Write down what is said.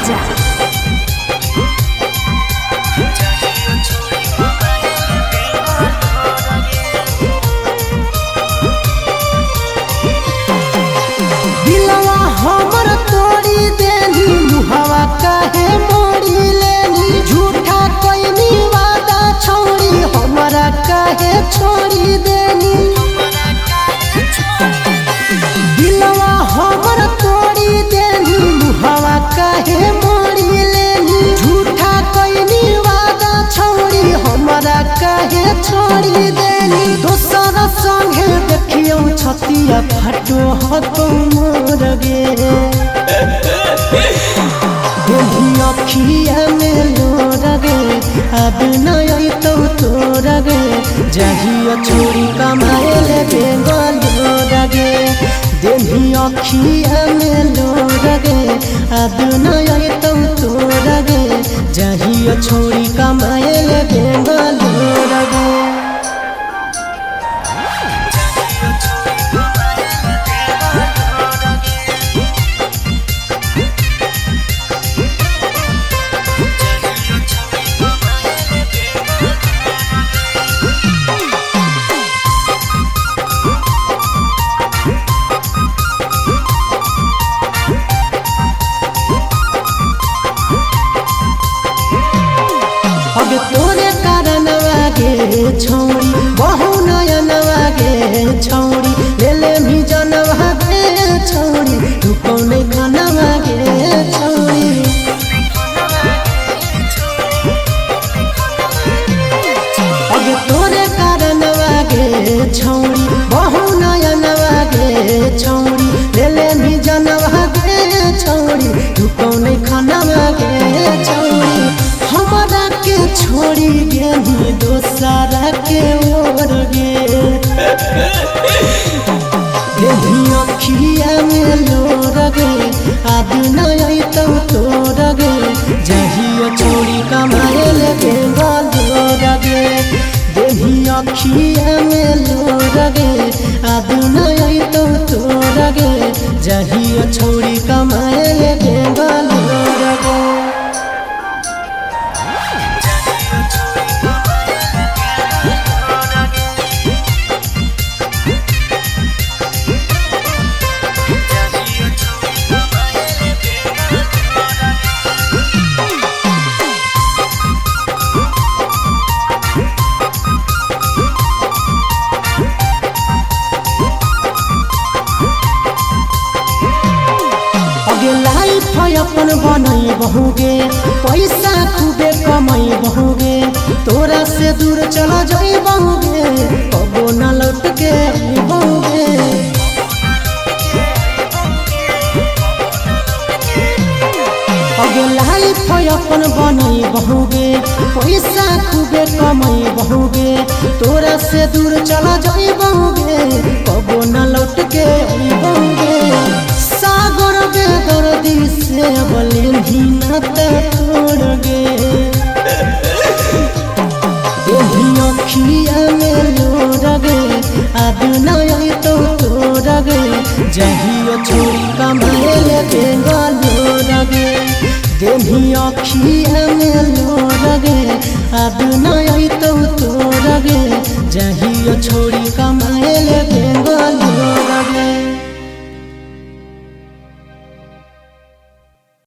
राजा। दिलवा हमर तोड़ी देनी मुहवा काहे मोड़ी लेनी झूठा कोई वादा छोड़ी हमरा काहे छोड़ी देनी दिलवा हमर तोड़ी देनी मुहवा काहे मोड़ी लेनी झूठा कोई वादा छोड़ी हमरा काहे छोड़ी देनी दोसर संगे देखियो छतिया फाटो हतो मोर गे देही अखिया में लोर गे अब नय तो तोर गे जहिया छोड़ी कमाए ले बेंगलोर गे देही अखिया में लोर गे अब नय तो तोर गे जहिया छोड़ी कमाए ले बेंगलोर गे। अब तोरे कारण वागे छौड़ी बहु नयन वागे छौड़ी लेले भी जनवा गे छौड़ी तू कौन खाना वागे छौड़ी अब तोरे कारण वागे छौड़ी बहु नयन वागे छौड़ी लेले भी जनवा गे छौड़ी तू कौन खाना वागे छौड़ी हमरा के छोड़ी गेली दोसरा के ओर गे देही अखिया में लोर गे आदि नय तो तोर गे जहिया छोड़ी कमाए ले बेंगलोर गे देही अखिया में लोर गे आदि नय तो तोर गे जहिया छोड़ी कमाए ले बेंगलोर गे। लाइफ अपन बनई बहुगे पैसा खूबे कमाई बहुगे तोरा से दूर चला जाई बहुगे कबो न लौट के बहुगे अगे लाइफ अपन बनई बहुगे पैसा खूबे कमाई बहुगे तोरा से दूर चला जाई बहुगे कबो न लौट के बहुगे सागर बेदर्दी से बलिंधी नाता तोड़ गे देही अखिया में लोर गे अब नय तो तोर गे जहिया छोड़ी कमाए ले बेंगलोर गे देही अखिया में लोर गे अब नय तो तोर गे जहिया छोड़ी कमाए